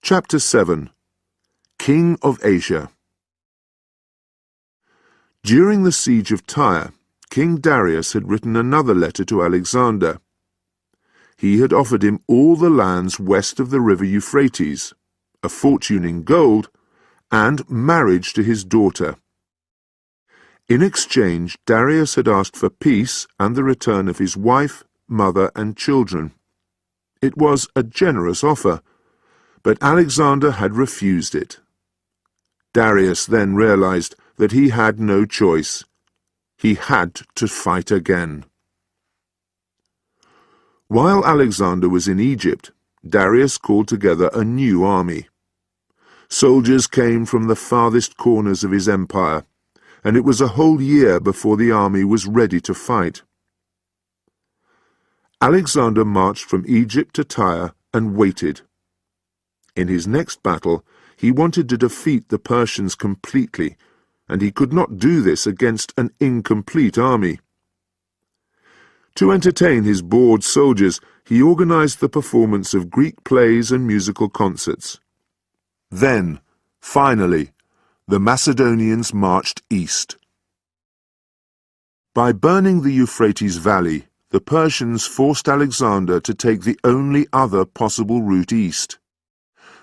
Chapter 7. King of Asia. During the siege of Tyre, King Darius had written another letter to Alexander. He had offered him all the lands west of the river Euphrates, a fortune in gold, and marriage to his daughter. In exchange, Darius had asked for peace and the return of his wife, mother, and children. It was a generous offer, but Alexander had refused it. Darius then realized that he had no choice. He had to fight again. While Alexander was in Egypt, Darius called together a new army. Soldiers came from the farthest corners of his empire, and it was a whole year before the army was ready to fight. Alexander marched from Egypt to Tyre and waited. In his next battle, he wanted to defeat the Persians completely, and he could not do this against an incomplete army. To entertain his bored soldiers, he organized the performance of Greek plays and musical concerts. Then, finally, the Macedonians marched east. By burning the Euphrates Valley, the Persians forced Alexander to take the only other possible route east.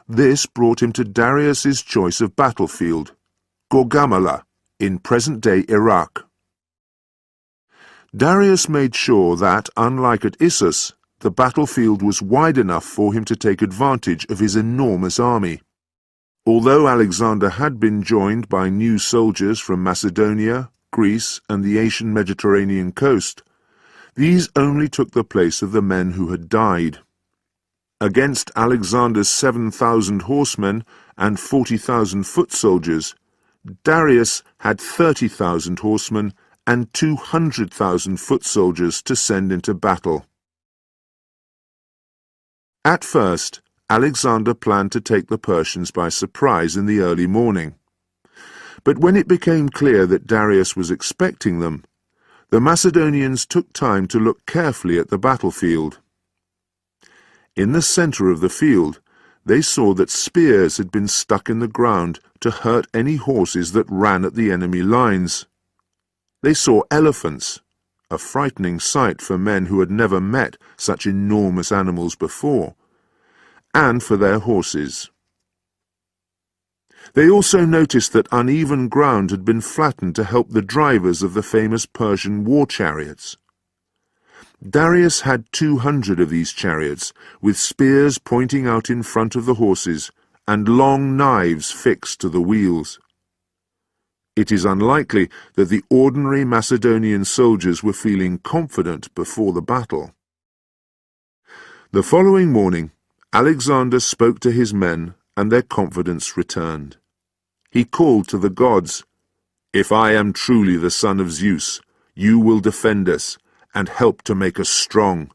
This brought him to Darius's choice of battlefield, Gaugamela, in present-day Iraq. Darius made sure that, unlike at Issus, the battlefield was wide enough for him to take advantage of his enormous army. Although Alexander had been joined by new soldiers from Macedonia, Greece, and the Asian Mediterranean coast, these only took the place of the men who had died. Against Alexander's 7,000 horsemen and 40,000 foot soldiers, Darius had 30,000 horsemen and 200,000 foot soldiers to send into battle. At first, Alexander planned to take the Persians by surprise in the early morning. But when it became clear that Darius was expecting them, the Macedonians took time to look carefully at the battlefield. In the center of the field, they saw that spears had been stuck in the ground to hurt any horses that ran at the enemy lines. They saw elephants, a frightening sight for men who had never met such enormous animals before, and for their horses. They also noticed that uneven ground had been flattened to help the drivers of the famous Persian war chariots. Darius had 200 of these chariots, with spears pointing out in front of the horses and long knives fixed to the wheels. It is unlikely that the ordinary Macedonian soldiers were feeling confident before the battle. The following morning, Alexander spoke to his men, and their confidence returned. He called to the gods, "If I am truly the son of Zeus, you will defend us and help to make us strong."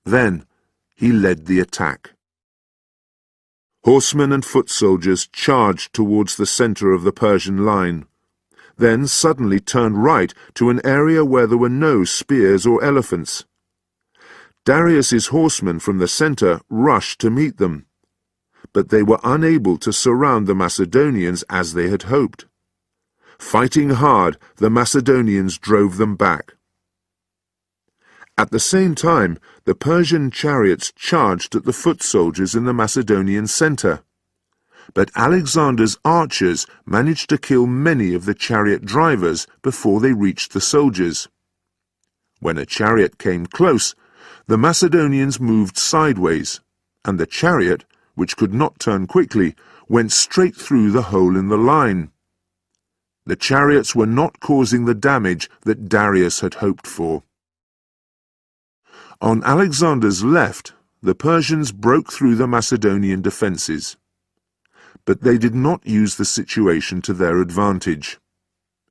Then he led the attack. Horsemen and foot soldiers charged towards the center of the Persian line, then suddenly turned right to an area where there were no spears or elephants. Darius's horsemen from the center rushed to meet them, but they were unable to surround the Macedonians as they had hoped. Fighting hard, the Macedonians drove them back. At the same time, the Persian chariots charged at the foot soldiers in the Macedonian center. But Alexander's archers managed to kill many of the chariot drivers before they reached the soldiers. When a chariot came close, the Macedonians moved sideways, and the chariot, which could not turn quickly, went straight through the hole in the line. The chariots were not causing the damage that Darius had hoped for. On Alexander's left, the Persians broke through the Macedonian defences. But they did not use the situation to their advantage.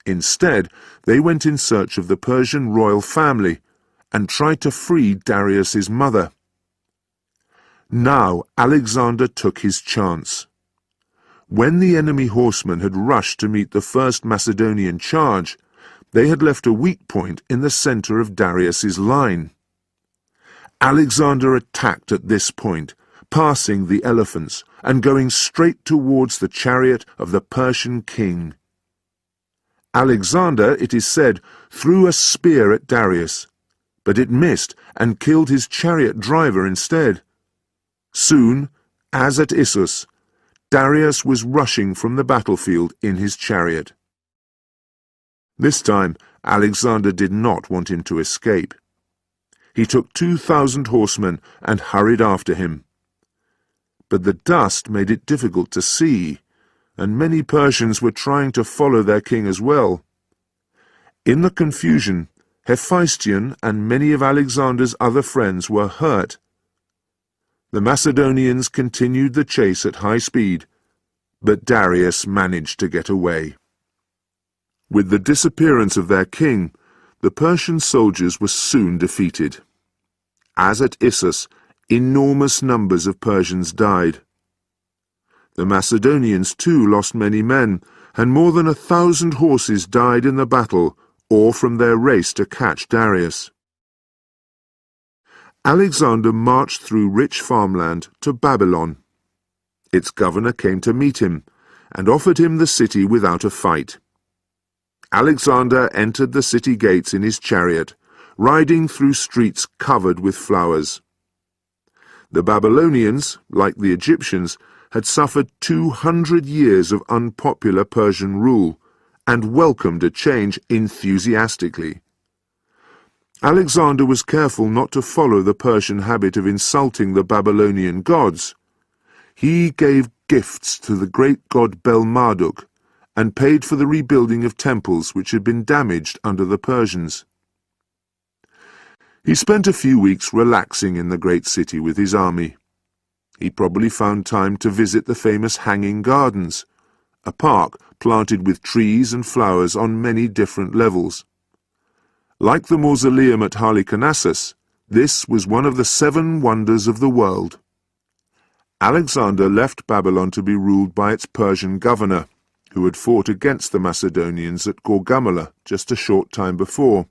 Instead, they went in search of the Persian royal family and tried to free Darius's mother. Now Alexander took his chance. When the enemy horsemen had rushed to meet the first Macedonian charge, they had left a weak point in the center of Darius's line. Alexander attacked at this point, passing the elephants and going straight towards the chariot of the Persian king. Alexander, it is said, threw a spear at Darius, but it missed and killed his chariot driver instead. Soon, as at Issus, Darius was rushing from the battlefield in his chariot. This time, Alexander did not want him to escape. He took 2,000 horsemen and hurried after him. But the dust made it difficult to see, and many Persians were trying to follow their king as well. In the confusion, Hephaestion and many of Alexander's other friends were hurt. The Macedonians continued the chase at high speed, but Darius managed to get away. With the disappearance of their king, the Persian soldiers were soon defeated. As at Issus, enormous numbers of Persians died. The Macedonians too lost many men, and more than 1,000 horses died in the battle or from their race to catch Darius. Alexander marched through rich farmland to Babylon. Its governor came to meet him and offered him the city without a fight. Alexander entered the city gates in his chariot, riding through streets covered with flowers. The Babylonians, like the Egyptians, had suffered 200 years of unpopular Persian rule and welcomed a change enthusiastically. Alexander was careful not to follow the Persian habit of insulting the Babylonian gods. He gave gifts to the great god Bel-Marduk and paid for the rebuilding of temples which had been damaged under the Persians. He spent a few weeks relaxing in the great city with his army. He probably found time to visit the famous Hanging Gardens, a park planted with trees and flowers on many different levels. Like the mausoleum at Halicarnassus, this was one of the 7 wonders of the world. Alexander left Babylon to be ruled by its Persian governor, who had fought against the Macedonians at Gorgamala just a short time before.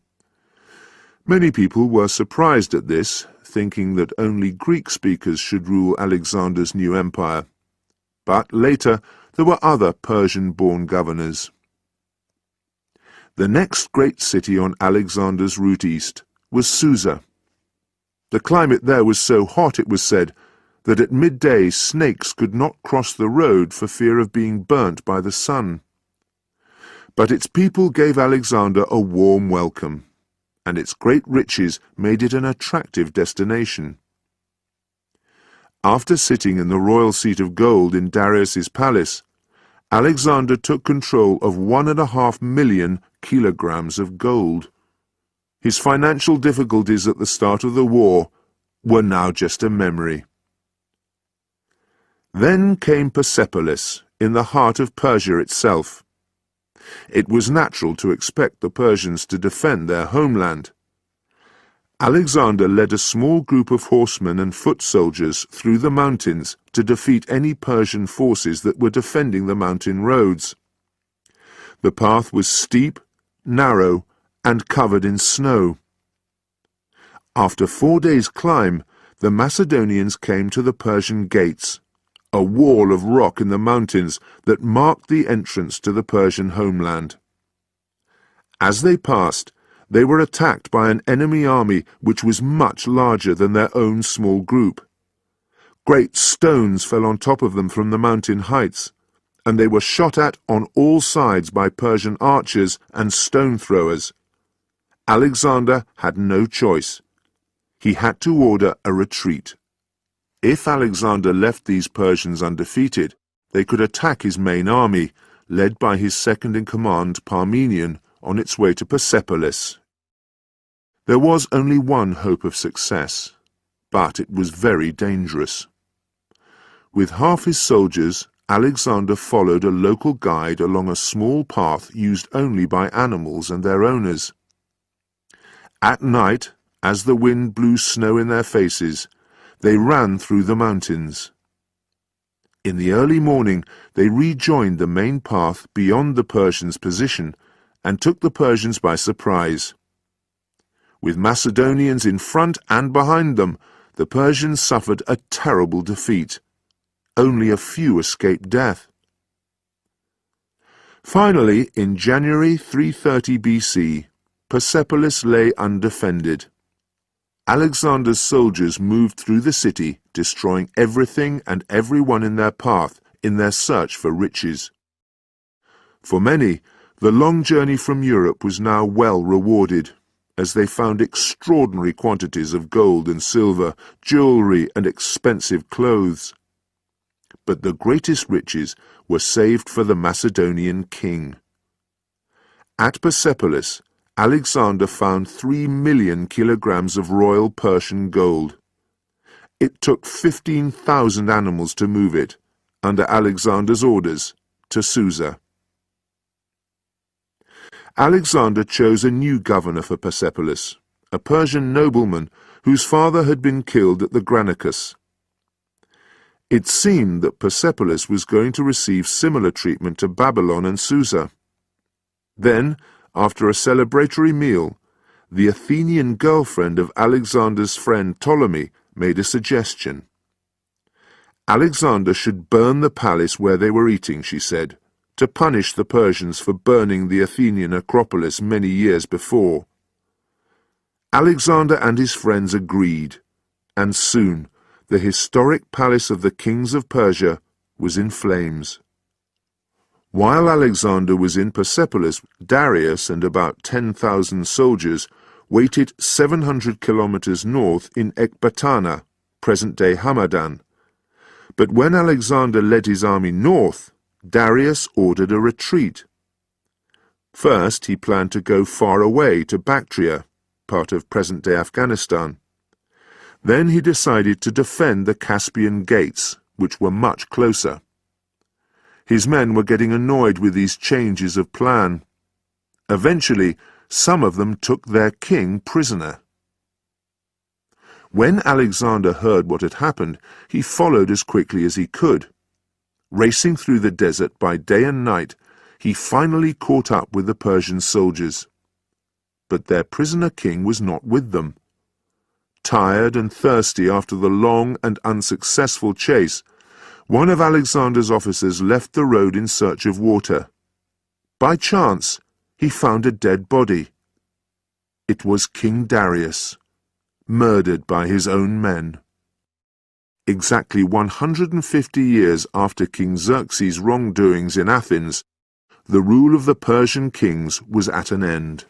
Many people were surprised at this, thinking that only Greek speakers should rule Alexander's new empire. But later there were other Persian-born governors. The next great city on Alexander's route east was Susa. The climate there was so hot, it was said, that at midday snakes could not cross the road for fear of being burnt by the sun. But its people gave Alexander a warm welcome, and its great riches made it an attractive destination. After sitting in the royal seat of gold in Darius's palace, Alexander took control of 1.5 million kilograms of gold. His financial difficulties at the start of the war were now just a memory. Then came Persepolis, in the heart of Persia itself. It was natural to expect the Persians to defend their homeland. Alexander led a small group of horsemen and foot soldiers through the mountains to defeat any Persian forces that were defending the mountain roads. The path was steep, narrow, and covered in snow. After 4 days' climb, the Macedonians came to the Persian gates, a wall of rock in the mountains that marked the entrance to the Persian homeland. As they passed, they were attacked by an enemy army which was much larger than their own small group. Great stones fell on top of them from the mountain heights, and they were shot at on all sides by Persian archers and stone throwers. Alexander had no choice. He had to order a retreat. If Alexander left these Persians undefeated, they could attack his main army, led by his second-in-command Parmenion, on its way to Persepolis. There was only one hope of success, but it was very dangerous. With half his soldiers, Alexander followed a local guide along a small path used only by animals and their owners. At night, as the wind blew snow in their faces, they ran through the mountains. In the early morning, they rejoined the main path beyond the Persians' position and took the Persians by surprise. With Macedonians in front and behind them, the Persians suffered a terrible defeat. Only a few escaped death. Finally, in January 330 BC, Persepolis lay undefended. Alexander's soldiers moved through the city, destroying everything and everyone in their path in their search for riches. For many, the long journey from Europe was now well rewarded, as they found extraordinary quantities of gold and silver, jewelry and expensive clothes. But the greatest riches were saved for the Macedonian king. At Persepolis, Alexander found 3 million kilograms of royal Persian gold. It took 15,000 animals to move it, under Alexander's orders, to Susa. Alexander chose a new governor for Persepolis, a Persian nobleman whose father had been killed at the Granicus. It seemed that Persepolis was going to receive similar treatment to Babylon and Susa. Then, after a celebratory meal, the Athenian girlfriend of Alexander's friend Ptolemy made a suggestion. Alexander should burn the palace where they were eating, she said, to punish the Persians for burning the Athenian Acropolis many years before. Alexander and his friends agreed, and soon the historic palace of the kings of Persia was in flames. While Alexander was in Persepolis, Darius and about 10,000 soldiers waited 700 kilometers north in Ecbatana, present-day Hamadan. But when Alexander led his army north, Darius ordered a retreat. First, he planned to go far away to Bactria, part of present-day Afghanistan. Then he decided to defend the Caspian Gates, which were much closer. His men were getting annoyed with these changes of plan. Eventually, some of them took their king prisoner. When Alexander heard what had happened, he followed as quickly as he could. Racing through the desert by day and night, he finally caught up with the Persian soldiers. But their prisoner king was not with them. Tired and thirsty after the long and unsuccessful chase, one of Alexander's officers left the road in search of water. By chance, he found a dead body. It was King Darius, murdered by his own men. Exactly 150 years after King Xerxes' wrongdoings in Athens, the rule of the Persian kings was at an end.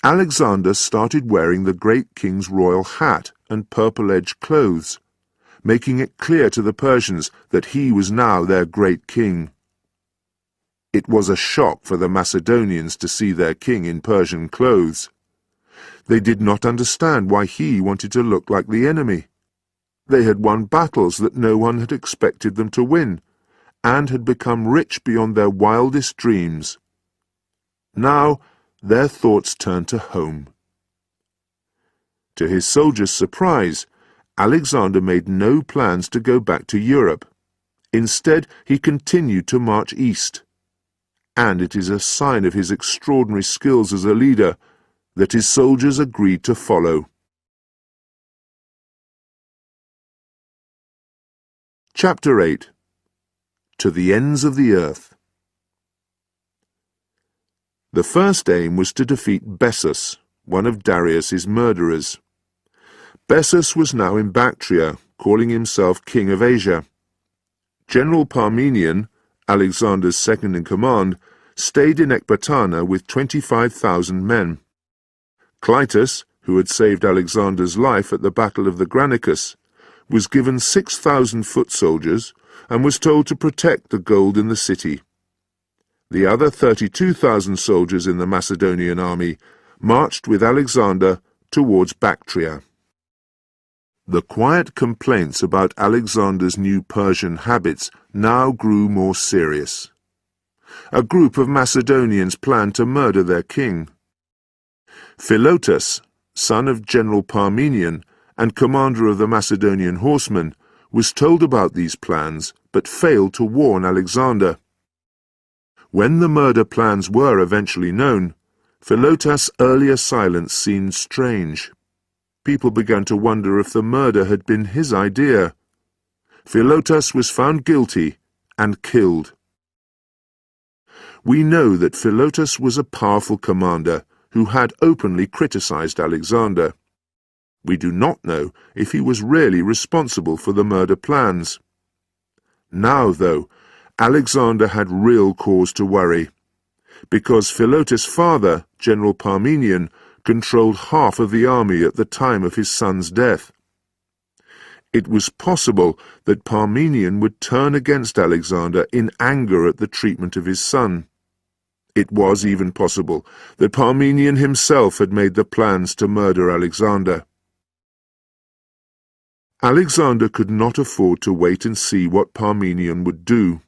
Alexander started wearing the great king's royal hat and purple-edged clothes, making it clear to the Persians that he was now their great king. It was a shock for the Macedonians to see their king in Persian clothes. They did not understand why he wanted to look like the enemy. They had won battles that no one had expected them to win, and had become rich beyond their wildest dreams. Now their thoughts turned to home. To his soldiers' surprise, Alexander made no plans to go back to Europe. Instead, he continued to march east. And it is a sign of his extraordinary skills as a leader that his soldiers agreed to follow. Chapter 8. To the Ends of the Earth. The first aim was to defeat Bessus, one of Darius's murderers. Bessus was now in Bactria, calling himself King of Asia. General Parmenion, Alexander's second-in-command, stayed in Ecbatana with 25,000 men. Clytus, who had saved Alexander's life at the Battle of the Granicus, was given 6,000 foot soldiers and was told to protect the gold in the city. The other 32,000 soldiers in the Macedonian army marched with Alexander towards Bactria. The quiet complaints about Alexander's new Persian habits now grew more serious. A group of Macedonians planned to murder their king. Philotas, son of General Parmenion and commander of the Macedonian horsemen, was told about these plans but failed to warn Alexander. When the murder plans were eventually known, Philotas' earlier silence seemed strange. people began to wonder if the murder had been his idea. Philotas was found guilty and killed. We know that Philotas was a powerful commander who had openly criticized Alexander. We do not know if he was really responsible for the murder plans. Now, though, Alexander had real cause to worry, because Philotas' father, General Parmenion, controlled half of the army at the time of his son's death. It was possible that Parmenion would turn against Alexander in anger at the treatment of his son. It was even possible that Parmenion himself had made the plans to murder Alexander. Alexander could not afford to wait and see what Parmenion would do.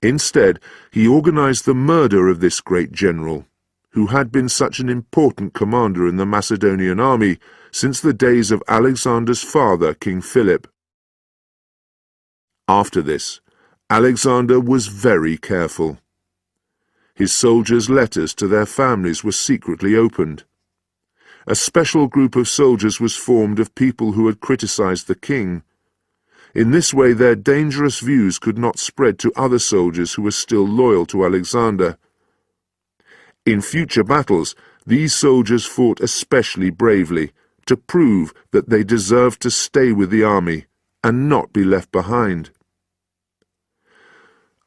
Instead, he organized the murder of this great general, who had been such an important commander in the Macedonian army since the days of Alexander's father, King Philip. After this, Alexander was very careful. His soldiers' letters to their families were secretly opened. A special group of soldiers was formed of people who had criticized the king. In this way, their dangerous views could not spread to other soldiers who were still loyal to Alexander. In future battles, these soldiers fought especially bravely, to prove that they deserved to stay with the army and not be left behind.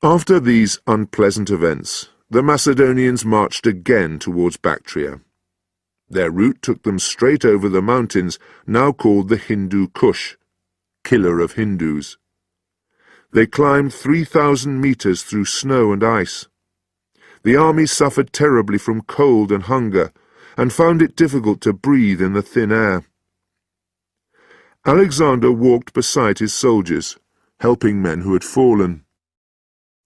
After these unpleasant events, the Macedonians marched again towards Bactria. Their route took them straight over the mountains now called the Hindu Kush, killer of Hindus. They climbed 3,000 meters through snow and ice. The army suffered terribly from cold and hunger, and found it difficult to breathe in the thin air. Alexander walked beside his soldiers, helping men who had fallen.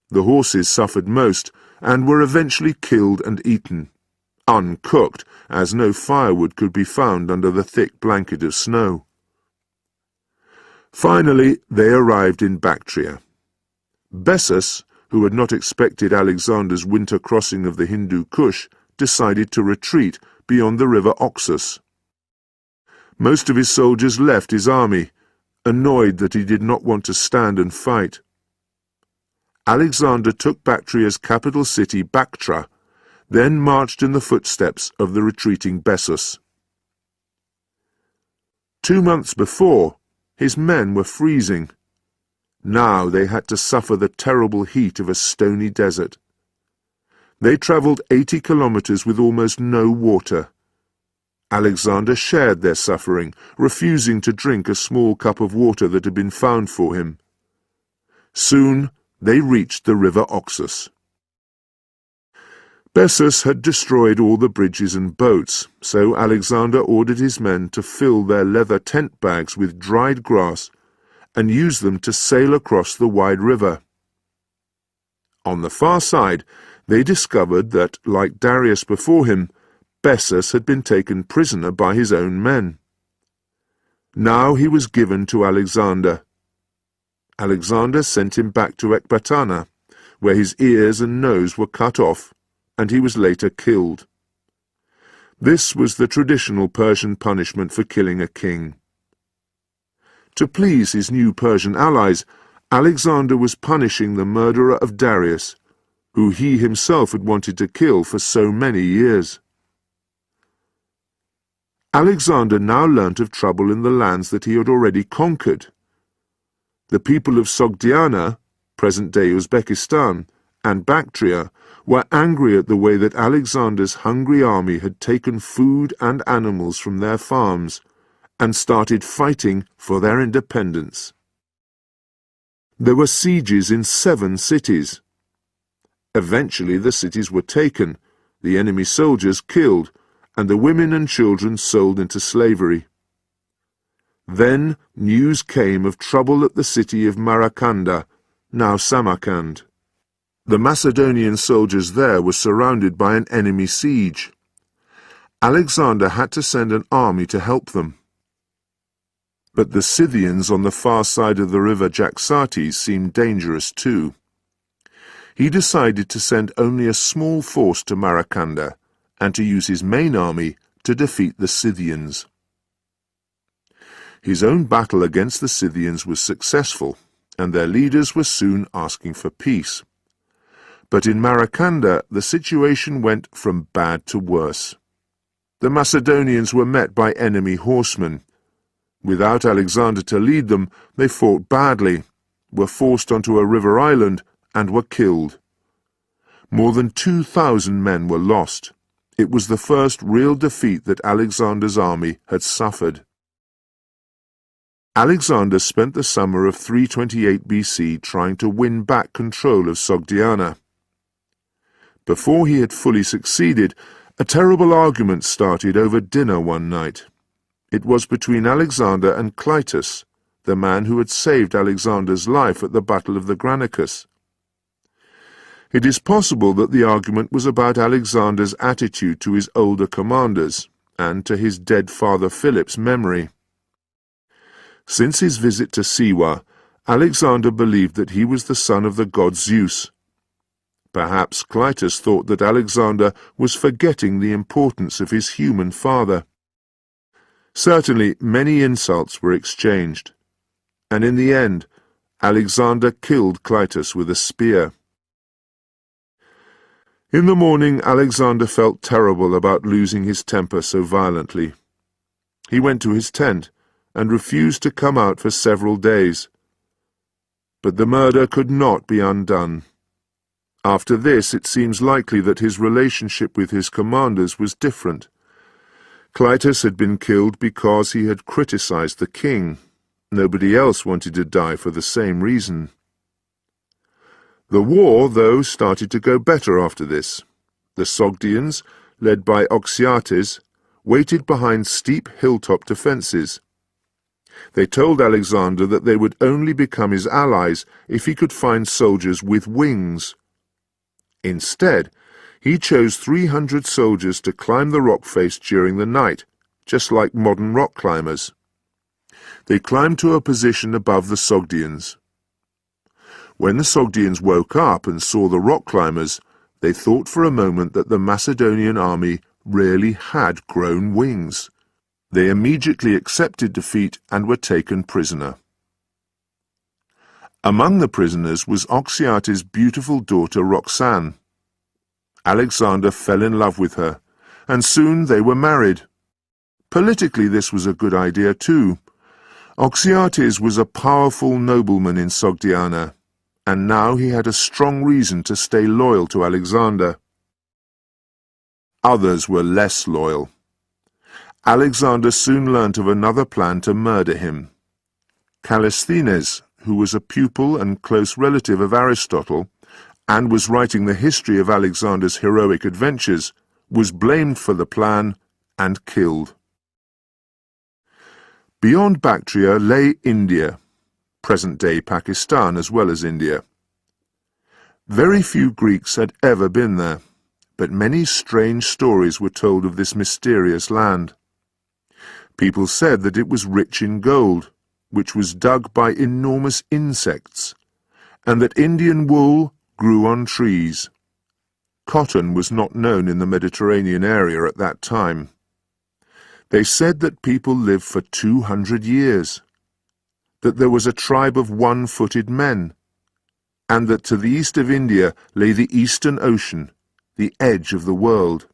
The horses suffered most, and were eventually killed and eaten, uncooked, as no firewood could be found under the thick blanket of snow. Finally, they arrived in Bactria. Bessus, who had not expected Alexander's winter crossing of the Hindu Kush, decided to retreat beyond the river Oxus. Most of his soldiers left his army, annoyed that he did not want to stand and fight. Alexander took Bactria's capital city, Bactra, then marched in the footsteps of the retreating Bessus. 2 months before, his men were freezing. Now they had to suffer the terrible heat of a stony desert. They travelled 80 kilometers with almost no water. Alexander shared their suffering, refusing to drink a small cup of water that had been found for him. Soon they reached the river Oxus. Bessus had destroyed all the bridges and boats, so Alexander ordered his men to fill their leather tent bags with dried grass and use them to sail across the wide river. On the far side, they discovered that, like Darius before him, Bessus had been taken prisoner by his own men. Now he was given to Alexander. Alexander sent him back to Ecbatana, where his ears and nose were cut off, and he was later killed. This was the traditional Persian punishment for killing a king. To please his new Persian allies, Alexander was punishing the murderer of Darius, who he himself had wanted to kill for so many years. Alexander now learnt of trouble in the lands that he had already conquered. The people of Sogdiana, present-day Uzbekistan, and Bactria were angry at the way that Alexander's hungry army had taken food and animals from their farms and started fighting for their independence. There were sieges in 7 cities. Eventually the cities were taken, the enemy soldiers killed, and the women and children sold into slavery. Then news came of trouble at the city of Marakanda, now Samarkand. The Macedonian soldiers there were surrounded by an enemy siege. Alexander had to send an army to help them. But the Scythians on the far side of the river Jaxartes seemed dangerous too. He decided to send only a small force to Marakanda and to use his main army to defeat the Scythians. His own battle against the Scythians was successful, and their leaders were soon asking for peace. But in Maracanda, the situation went from bad to worse. The Macedonians were met by enemy horsemen. Without Alexander to lead them, they fought badly, were forced onto a river island, and were killed. More than 2,000 men were lost. It was the first real defeat that Alexander's army had suffered. Alexander spent the summer of 328 BC trying to win back control of Sogdiana. Before he had fully succeeded, a terrible argument started over dinner one night. It was between Alexander and Clytus, the man who had saved Alexander's life at the Battle of the Granicus. It is possible that the argument was about Alexander's attitude to his older commanders, and to his dead father Philip's memory. Since his visit to Siwa, Alexander believed that he was the son of the god Zeus. Perhaps Clytus thought that Alexander was forgetting the importance of his human father. Certainly many insults were exchanged, and in the end Alexander killed Clytus with a spear. In the morning Alexander felt terrible about losing his temper so violently. He went to his tent and refused to come out for several days. But the murder could not be undone. After this, it seems likely that his relationship with his commanders was different. Clytus had been killed because he had criticized the king. Nobody else wanted to die for the same reason. The war, though, started to go better after this. The Sogdians, led by Oxyates, waited behind steep hilltop defences. They told Alexander that they would only become his allies if he could find soldiers with wings. Instead, he chose 300 soldiers to climb the rock face during the night, just like modern rock climbers. They climbed to a position above the Sogdians. When the Sogdians woke up and saw the rock climbers, they thought for a moment that the Macedonian army really had grown wings. They immediately accepted defeat and were taken prisoner. Among the prisoners was Oxyates' beautiful daughter Roxanne. Alexander fell in love with her, and soon they were married. Politically this was a good idea too. Oxyates was a powerful nobleman in Sogdiana, and now he had a strong reason to stay loyal to Alexander. Others were less loyal. Alexander soon learnt of another plan to murder him. Callisthenes, who was a pupil and close relative of Aristotle, and was writing the history of Alexander's heroic adventures, was blamed for the plan and killed. Beyond Bactria lay India, present-day Pakistan as well as India. Very few Greeks had ever been there, but many strange stories were told of this mysterious land. People said that it was rich in gold, which was dug by enormous insects, and that Indian wool grew on trees. Cotton was not known in the Mediterranean area at that time. They said that people lived for 200 years, that there was a tribe of one-footed men, and that to the east of India lay the Eastern Ocean, the edge of the world.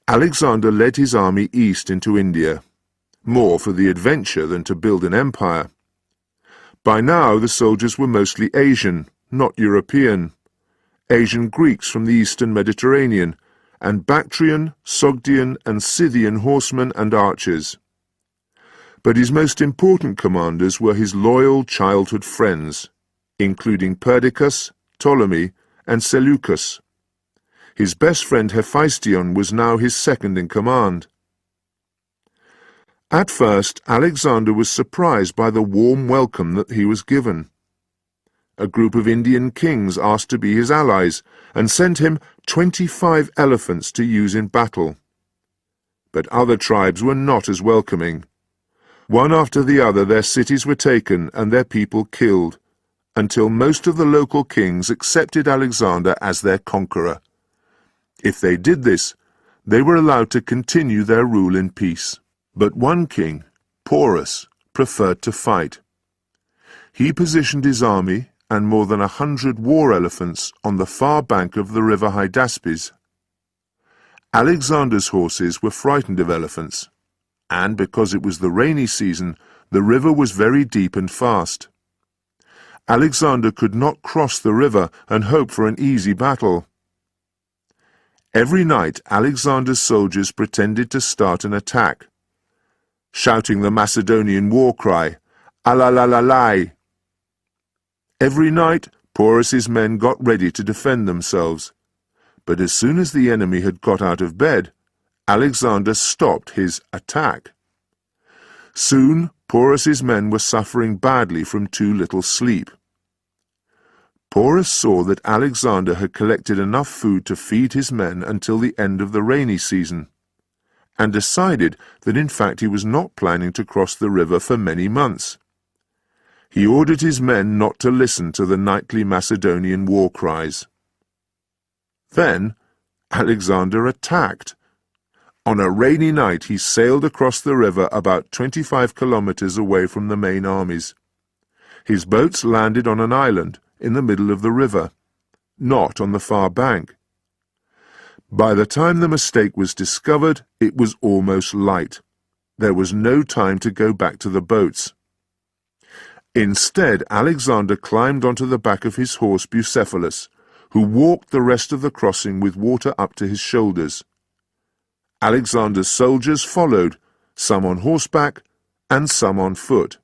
Alexander led his army east into India, more for the adventure than to build an empire. By now the soldiers were mostly Asian, not European. Asian Greeks from the eastern Mediterranean, and Bactrian, Sogdian and Scythian horsemen and archers. But his most important commanders were his loyal childhood friends, including Perdiccas, Ptolemy, and Seleucus. His best friend Hephaestion was now his second in command. At first, Alexander was surprised by the warm welcome that he was given. A group of Indian kings asked to be his allies and sent him 25 elephants to use in battle. But other tribes were not as welcoming. One after the other their cities were taken and their people killed, until most of the local kings accepted Alexander as their conqueror. If they did this, they were allowed to continue their rule in peace. But one king, Porus preferred to fight. He positioned his army and more than 100 war elephants on the far bank of the river Hydaspes. Alexander's horses were frightened of elephants, and because it was the rainy season, the river was very deep and fast. Alexander could not cross the river and hope for an easy battle. Every night Alexander's soldiers pretended to start an attack, shouting the Macedonian war cry, "Alalalai!" Every night Porus's men got ready to defend themselves, but as soon as the enemy had got out of bed, Alexander stopped his attack. Soon Porus's men were suffering badly from too little sleep. Porus saw that Alexander had collected enough food to feed his men until the end of the rainy season, and decided that in fact he was not planning to cross the river for many months. He ordered his men not to listen to the nightly Macedonian war cries. Then Alexander attacked. On a rainy night he sailed across the river about 25 kilometers away from the main armies. His boats landed on an island in the middle of the river, not on the far bank. By the time the mistake was discovered, it was almost light. There was no time to go back to the boats. Instead, Alexander climbed onto the back of his horse Persepolis, who walked the rest of the crossing with water up to his shoulders. Alexander's soldiers followed, some on horseback and some on foot.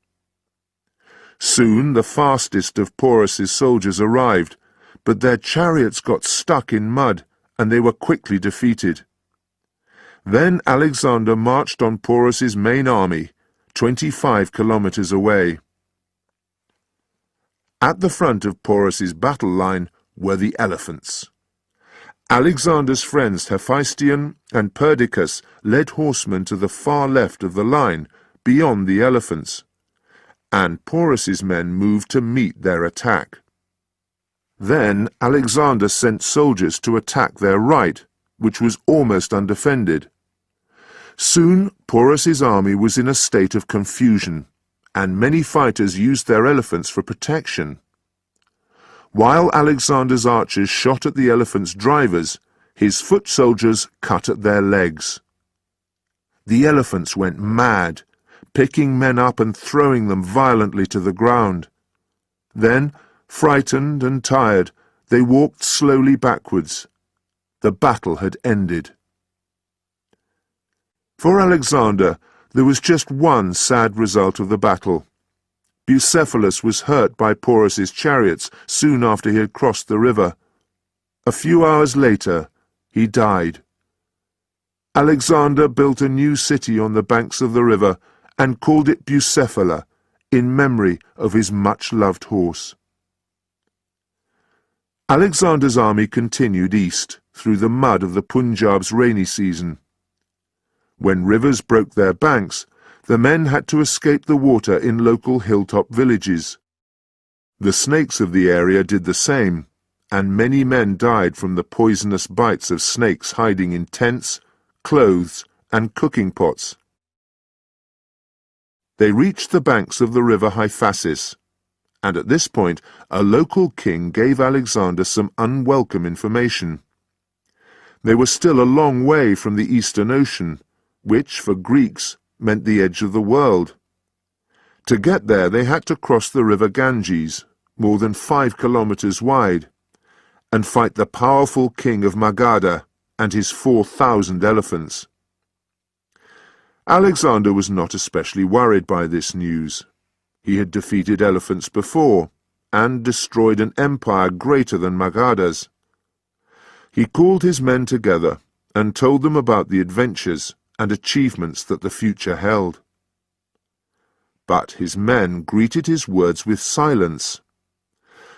Soon the fastest of Porus's soldiers arrived, but their chariots got stuck in mud, and they were quickly defeated. Then Alexander marched on Porus's main army, 25 kilometers away. At the front of Porus's battle line were the elephants. Alexander's friends Hephaestion and Perdiccas led horsemen to the far left of the line, beyond the elephants, and Porus's men moved to meet their attack. Then Alexander sent soldiers to attack their right, which was almost undefended. Soon Porus's army was in a state of confusion, and many fighters used their elephants for protection. While Alexander's archers shot at the elephants' drivers, his foot soldiers cut at their legs. The elephants went mad, picking men up and throwing them violently to the ground. Then, frightened and tired, they walked slowly backwards. The battle had ended. For Alexander, there was just one sad result of the battle. Persepolis was hurt by Porus's chariots soon after he had crossed the river. A few hours later, he died. Alexander built a new city on the banks of the river and called it Persepolis, in memory of his much-loved horse. Alexander's army continued east, through the mud of the Punjab's rainy season. When rivers broke their banks, the men had to escape the water in local hilltop villages. The snakes of the area did the same, and many men died from the poisonous bites of snakes hiding in tents, clothes, and cooking pots. They reached the banks of the river Hyphasis, and at this point a local king gave Alexander some unwelcome information. They were still a long way from the Eastern Ocean, which, for Greeks, meant the edge of the world. To get there they had to cross the river Ganges, more than 5 kilometers wide, and fight the powerful king of Magadha and his 4,000 elephants. Alexander was not especially worried by this news. He had defeated elephants before, and destroyed an empire greater than Magadha's. He called his men together and told them about the adventures and achievements that the future held. But his men greeted his words with silence.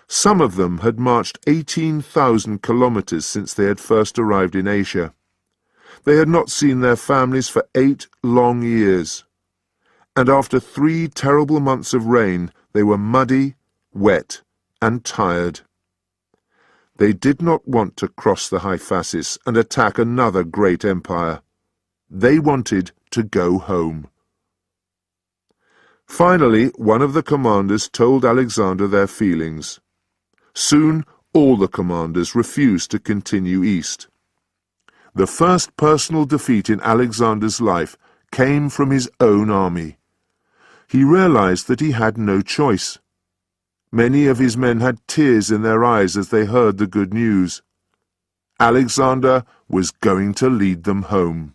Some of them had marched 18,000 kilometers since they had first arrived in Asia. They had not seen their families for 8 long years, and after 3 terrible months of rain, they were muddy, wet, and tired. They did not want to cross the Hyphasis and attack another great empire. They wanted to go home. Finally, one of the commanders told Alexander their feelings. Soon, all the commanders refused to continue east. The first personal defeat in Alexander's life came from his own army. He realized that he had no choice. Many of his men had tears in their eyes as they heard the good news. Alexander was going to lead them home.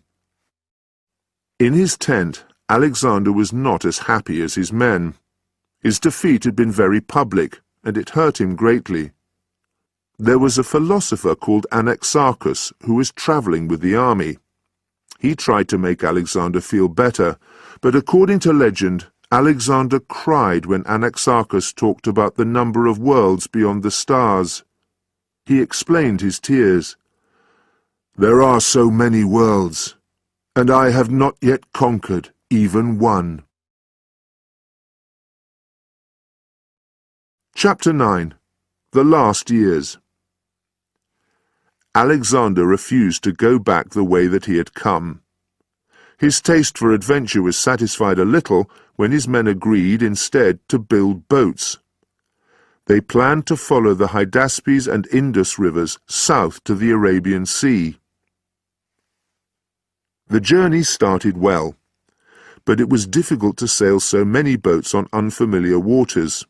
In his tent, Alexander was not as happy as his men. His defeat had been very public, and it hurt him greatly. There was a philosopher called Anaxarchus who was travelling with the army. He tried to make Alexander feel better, but according to legend, Alexander cried when Anaxarchus talked about the number of worlds beyond the stars. He explained his tears. "There are so many worlds, and I have not yet conquered even one." Chapter 9. The Last Years. Alexander refused to go back the way that he had come. His taste for adventure was satisfied a little when his men agreed instead to build boats. They planned to follow the Hydaspes and Indus rivers south to the Arabian Sea. The journey started well, but it was difficult to sail so many boats on unfamiliar waters.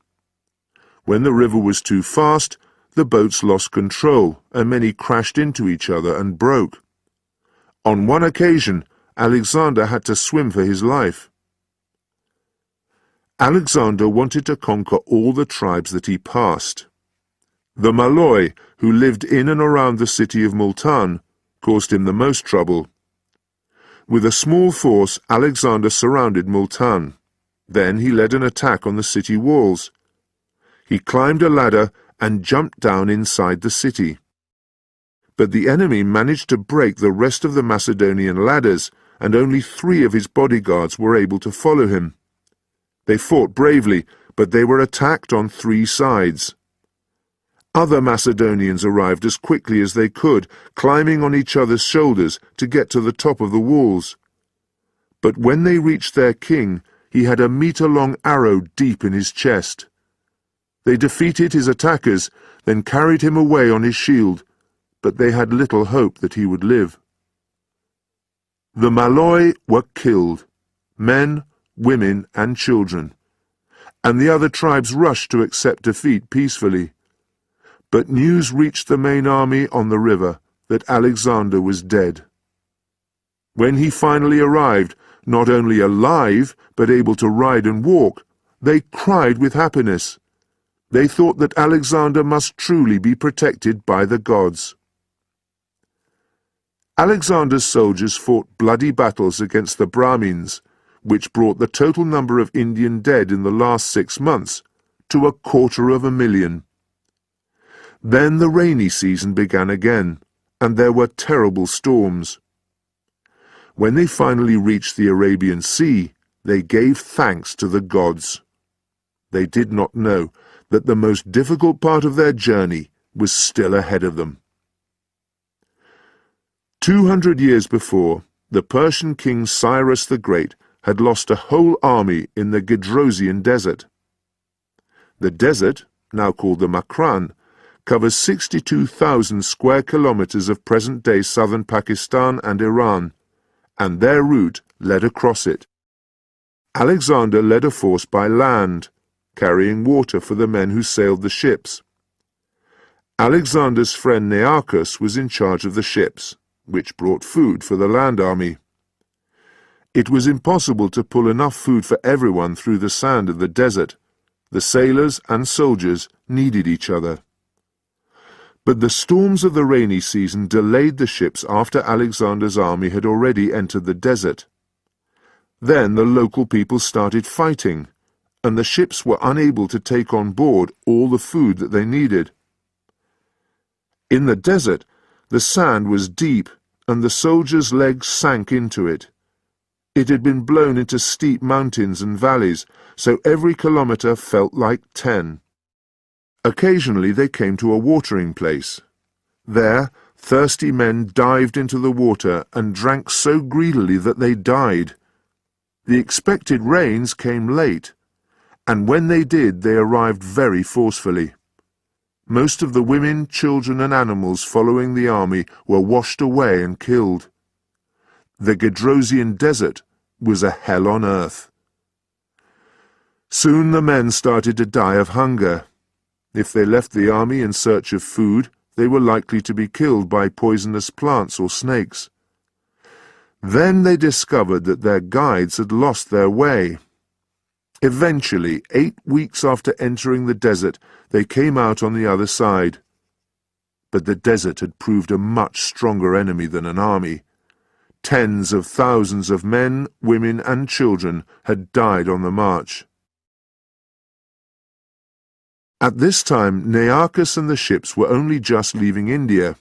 When the river was too fast, the boats lost control, and many crashed into each other and broke. On one occasion, Alexander had to swim for his life. Alexander wanted to conquer all the tribes that he passed. The Maloi, who lived in and around the city of Multan, caused him the most trouble. With a small force, Alexander surrounded Multan. Then he led an attack on the city walls. He climbed a ladder and jumped down inside the city. But the enemy managed to break the rest of the Macedonian ladders, and only 3 of his bodyguards were able to follow him. They fought bravely, but they were attacked on 3 sides. Other Macedonians arrived as quickly as they could, climbing on each other's shoulders to get to the top of the walls. But when they reached their king, he had a metre-long arrow deep in his chest. They defeated his attackers, then carried him away on his shield, but they had little hope that he would live. The Maloi were killed, men, women, and children, and the other tribes rushed to accept defeat peacefully. But news reached the main army on the river that Alexander was dead. When he finally arrived, not only alive, but able to ride and walk, they cried with happiness. They thought that Alexander must truly be protected by the gods. Alexander's soldiers fought bloody battles against the Brahmins, which brought the total number of Indian dead in the last 6 months to 250,000. Then the rainy season began again, and there were terrible storms. When they finally reached the Arabian Sea, they gave thanks to the gods. They did not know that the most difficult part of their journey was still ahead of them. 200 years before, the Persian king Cyrus the Great had lost a whole army in the Gedrosian desert. The desert, now called the Makran, covers 62,000 square kilometers of present-day southern Pakistan and Iran, and their route led across it. Alexander led a force by land, carrying water for the men who sailed the ships. Alexander's friend Nearchus was in charge of the ships, which brought food for the land army. It was impossible to pull enough food for everyone through the sand of the desert. The sailors and soldiers needed each other. But the storms of the rainy season delayed the ships after Alexander's army had already entered the desert. Then the local people started fighting, and the ships were unable to take on board all the food that they needed. In the desert, the sand was deep, and the soldiers' legs sank into it. It had been blown into steep mountains and valleys, so every kilometre felt like 10. Occasionally they came to a watering place. There, thirsty men dived into the water and drank so greedily that they died. The expected rains came late, and when they did, they arrived very forcefully. Most of the women, children, and animals following the army were washed away and killed. The Gedrosian desert was a hell on earth. Soon the men started to die of hunger. If they left the army in search of food, they were likely to be killed by poisonous plants or snakes. Then they discovered that their guides had lost their way. Eventually, 8 weeks after entering the desert, they came out on the other side. But the desert had proved a much stronger enemy than an army. Tens of thousands of men, women, and children had died on the march. At this time, Nearchus and the ships were only just leaving India.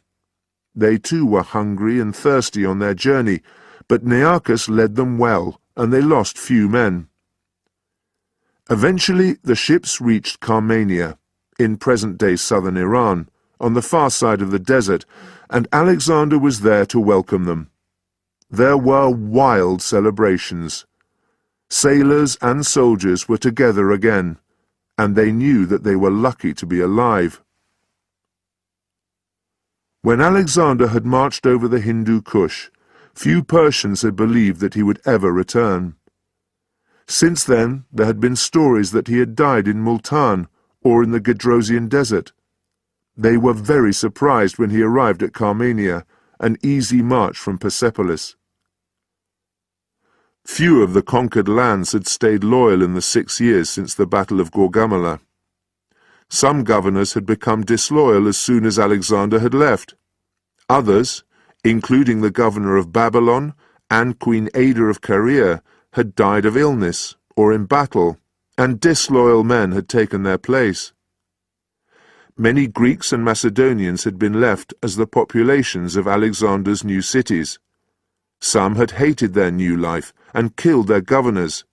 They too were hungry and thirsty on their journey, but Nearchus led them well, and they lost few men. Eventually, the ships reached Carmania, in present-day southern Iran, on the far side of the desert, and Alexander was there to welcome them. There were wild celebrations. Sailors and soldiers were together again, and they knew that they were lucky to be alive. When Alexander had marched over the Hindu Kush, few Persians had believed that he would ever return. Since then, there had been stories that he had died in Multan or in the Gedrosian desert. They were very surprised when he arrived at Carmania, an easy march from Persepolis. Few of the conquered lands had stayed loyal in the 6 years since the Battle of Gaugamela. Some governors had become disloyal as soon as Alexander had left. Others, including the governor of Babylon and Queen Ada of Caria, had died of illness or in battle, and disloyal men had taken their place. Many Greeks and Macedonians had been left as the populations of Alexander's new cities. Some had hated their new life and killed their governors.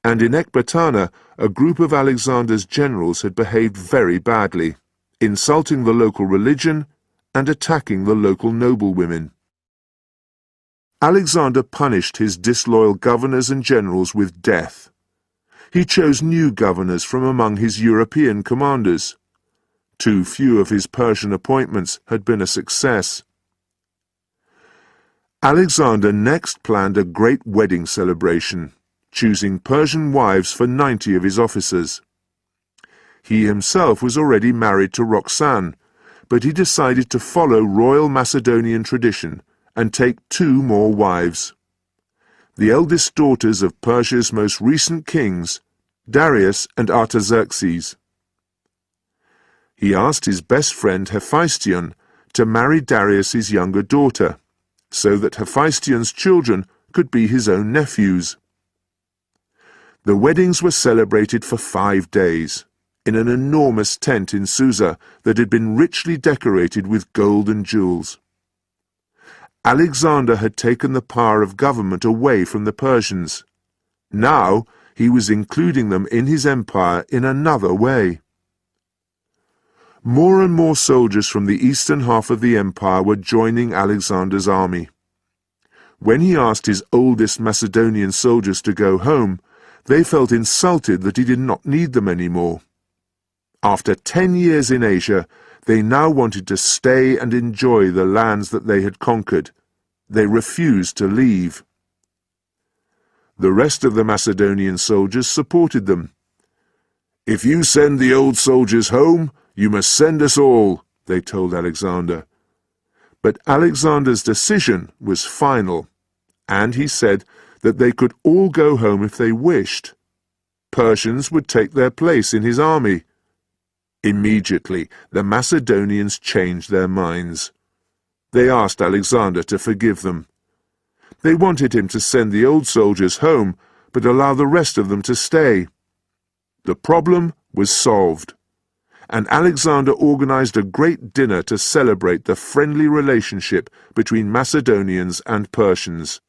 And in Ecbatana, a group of Alexander's generals had behaved very badly, insulting the local religion and attacking the local noblewomen. Alexander punished his disloyal governors and generals with death. He chose new governors from among his European commanders. Too few of his Persian appointments had been a success. Alexander next planned a great wedding celebration, choosing Persian wives for 90 of his officers. He himself was already married to Roxanne, but he decided to follow royal Macedonian tradition and take 2 more wives. The eldest daughters of Persia's most recent kings, Darius and Artaxerxes. He asked his best friend Hephaestion to marry Darius's younger daughter, so that Hephaestion's children could be his own nephews. The weddings were celebrated for 5 days, in an enormous tent in Susa that had been richly decorated with gold and jewels. Alexander had taken the power of government away from the Persians. Now he was including them in his empire in another way. More and more soldiers from the eastern half of the empire were joining Alexander's army. When he asked his oldest Macedonian soldiers to go home, they felt insulted that he did not need them anymore. After 10 years in Asia, they now wanted to stay and enjoy the lands that they had conquered. They refused to leave. The rest of the Macedonian soldiers supported them. "If you send the old soldiers home, you must send us all," they told Alexander. But Alexander's decision was final, and he said that they could all go home if they wished. Persians would take their place in his army. Immediately, the Macedonians changed their minds. They asked Alexander to forgive them. They wanted him to send the old soldiers home, but allow the rest of them to stay. The problem was solved, and Alexander organized a great dinner to celebrate the friendly relationship between Macedonians and Persians.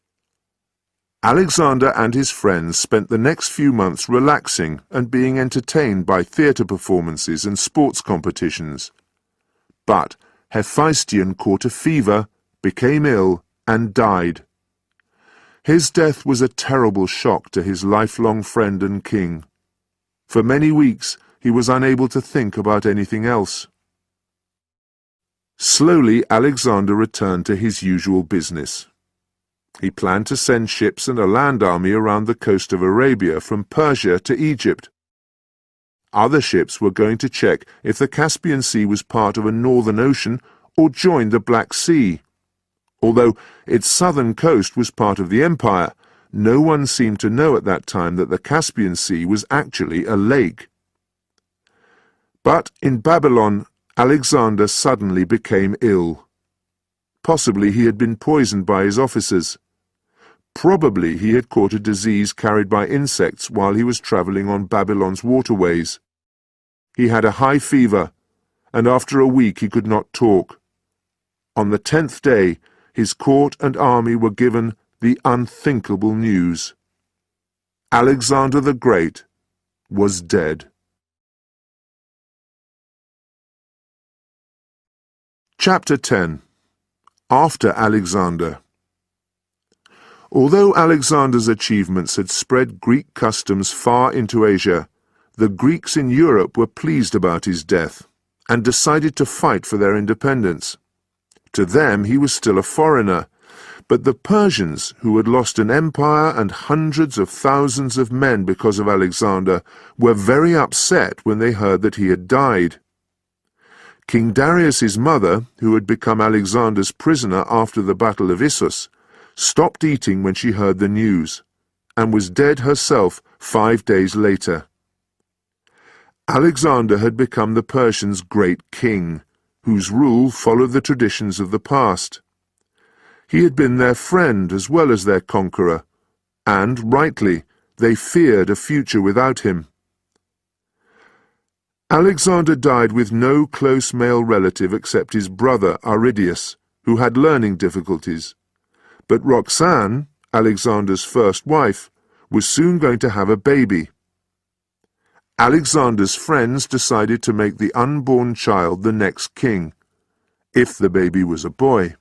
Alexander and his friends spent the next few months relaxing and being entertained by theatre performances and sports competitions. But Hephaestion caught a fever, became ill, and died. His death was a terrible shock to his lifelong friend and king. For many weeks he was unable to think about anything else. Slowly Alexander returned to his usual business. He planned to send ships and a land army around the coast of Arabia from Persia to Egypt. Other ships were going to check if the Caspian Sea was part of a northern ocean or joined the Black Sea. Although its southern coast was part of the empire, no one seemed to know at that time that the Caspian Sea was actually a lake. But in Babylon, Alexander suddenly became ill. Possibly he had been poisoned by his officers. Probably he had caught a disease carried by insects while he was travelling on Babylon's waterways. He had a high fever, and after a week he could not talk. On the 10th day, his court and army were given the unthinkable news. Alexander the Great was dead. Chapter 10. After Alexander. Although Alexander's achievements had spread Greek customs far into Asia, the Greeks in Europe were pleased about his death and decided to fight for their independence. To them he was still a foreigner, but the Persians, who had lost an empire and hundreds of thousands of men because of Alexander, were very upset when they heard that he had died. King Darius's mother, who had become Alexander's prisoner after the Battle of Issus, stopped eating when she heard the news, and was dead herself 5 days later. Alexander had become the Persians' great king, whose rule followed the traditions of the past. He had been their friend as well as their conqueror, and, rightly, they feared a future without him. Alexander died with no close male relative except his brother Aridius, who had learning difficulties. But Roxanne, Alexander's first wife, was soon going to have a baby. Alexander's friends decided to make the unborn child the next king, if the baby was a boy.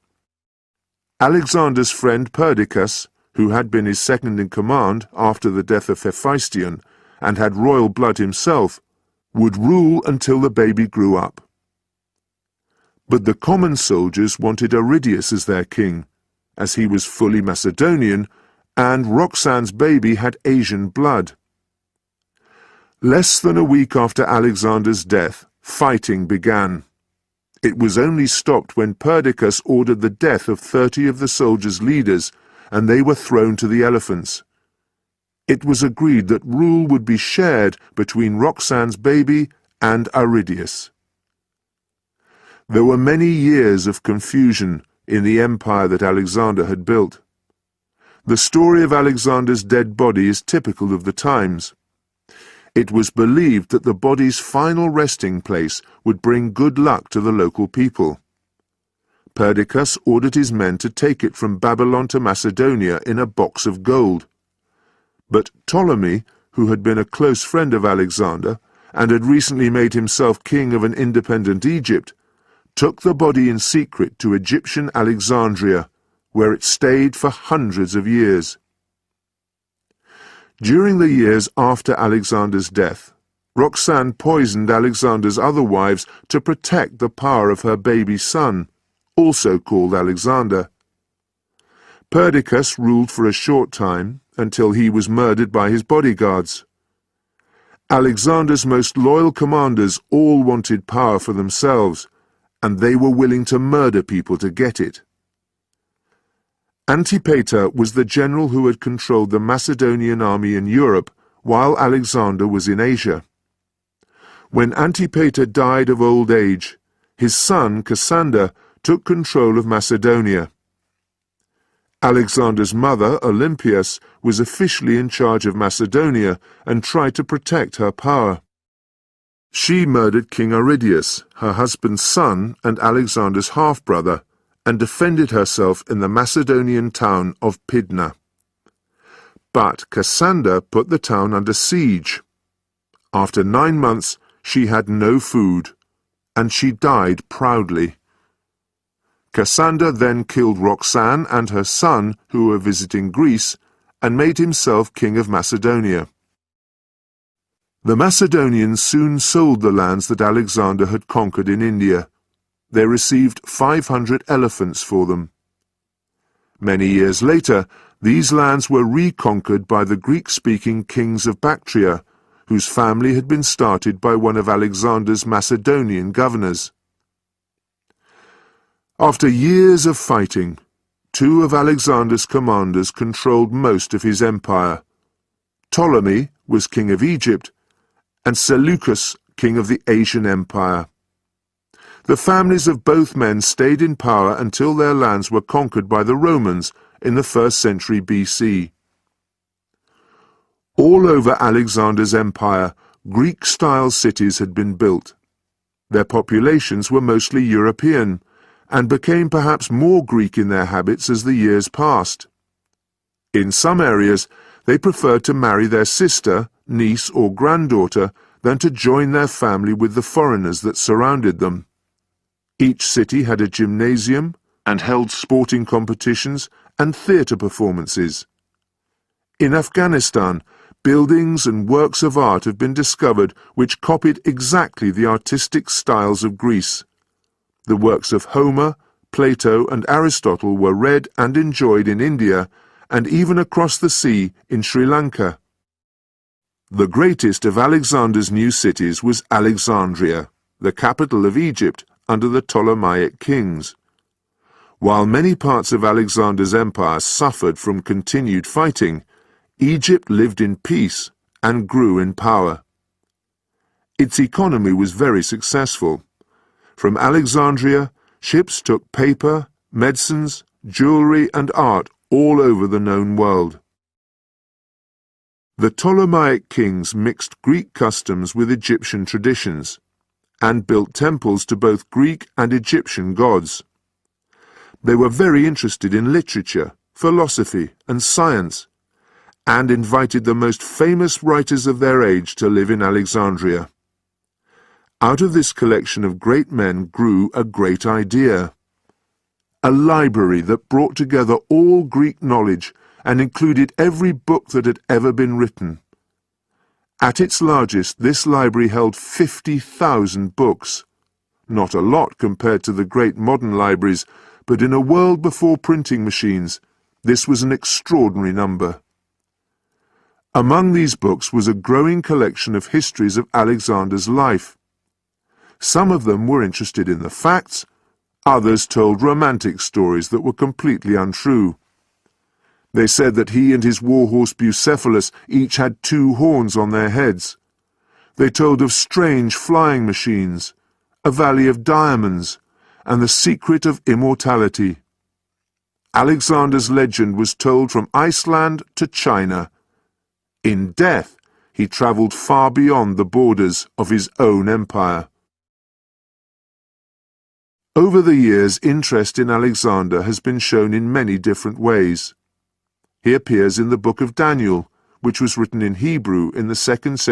Alexander's friend Perdiccas, who had been his second-in-command after the death of Hephaestion, and had royal blood himself, would rule until the baby grew up. But the common soldiers wanted Aridius as their king, as he was fully Macedonian, and Roxanne's baby had Asian blood. Less than a week after Alexander's death, fighting began. It was only stopped when Perdiccas ordered the death of 30 of the soldiers' leaders, and they were thrown to the elephants. It was agreed that rule would be shared between Roxanne's baby and Aridius. There were many years of confusion in the empire that Alexander had built. The story of Alexander's dead body is typical of the times. It was believed that the body's final resting place would bring good luck to the local people. Perdiccas ordered his men to take it from Babylon to Macedonia in a box of gold. But Ptolemy, who had been a close friend of Alexander and had recently made himself king of an independent Egypt, took the body in secret to Egyptian Alexandria, where it stayed for hundreds of years. During the years after Alexander's death, Roxanne poisoned Alexander's other wives to protect the power of her baby son, also called Alexander. Perdiccas ruled for a short time, until he was murdered by his bodyguards. Alexander's most loyal commanders all wanted power for themselves, and they were willing to murder people to get it. Antipater was the general who had controlled the Macedonian army in Europe while Alexander was in Asia. When Antipater died of old age, his son Cassander took control of Macedonia. Alexander's mother, Olympias, was officially in charge of Macedonia and tried to protect her power. She murdered King Aridius, her husband's son and Alexander's half-brother, and defended herself in the Macedonian town of Pydna. But Cassander put the town under siege. After 9 months, she had no food, and she died proudly. Cassander then killed Roxanne and her son, who were visiting Greece, and made himself king of Macedonia. The Macedonians soon sold the lands that Alexander had conquered in India. They received 500 elephants for them. Many years later, these lands were reconquered by the Greek-speaking kings of Bactria, whose family had been started by one of Alexander's Macedonian governors. After years of fighting, two of Alexander's commanders controlled most of his empire. Ptolemy was king of Egypt, and Seleucus king of the Asian Empire. The families of both men stayed in power until their lands were conquered by the Romans in the 1st century BC. All over Alexander's empire, Greek-style cities had been built. Their populations were mostly European, and became perhaps more Greek in their habits as the years passed. In some areas, they preferred to marry their sister, niece, or granddaughter than to join their family with the foreigners that surrounded them. Each city had a gymnasium and held sporting competitions and theatre performances. In Afghanistan, buildings and works of art have been discovered which copied exactly the artistic styles of Greece. The works of Homer, Plato, and Aristotle were read and enjoyed in India and even across the sea in Sri Lanka. The greatest of Alexander's new cities was Alexandria, the capital of Egypt under the Ptolemaic kings. While many parts of Alexander's empire suffered from continued fighting, Egypt lived in peace and grew in power. Its economy was very successful. From Alexandria, ships took paper, medicines, jewelry, and art all over the known world. The Ptolemaic kings mixed Greek customs with Egyptian traditions, and built temples to both Greek and Egyptian gods. They were very interested in literature, philosophy, and science, and invited the most famous writers of their age to live in Alexandria. Out of this collection of great men grew a great idea. A library that brought together all Greek knowledge and included every book that had ever been written. At its largest, this library held 50,000 books. Not a lot compared to the great modern libraries, but in a world before printing machines, this was an extraordinary number. Among these books was a growing collection of histories of Alexander's life. Some of them were interested in the facts, others told romantic stories that were completely untrue. They said that he and his warhorse Bucephalus each had 2 horns on their heads. They told of strange flying machines, a valley of diamonds, and the secret of immortality. Alexander's legend was told from Iceland to China. In death, he travelled far beyond the borders of his own empire. Over the years, interest in Alexander has been shown in many different ways. He appears in the book of Daniel, which was written in Hebrew in the 2nd century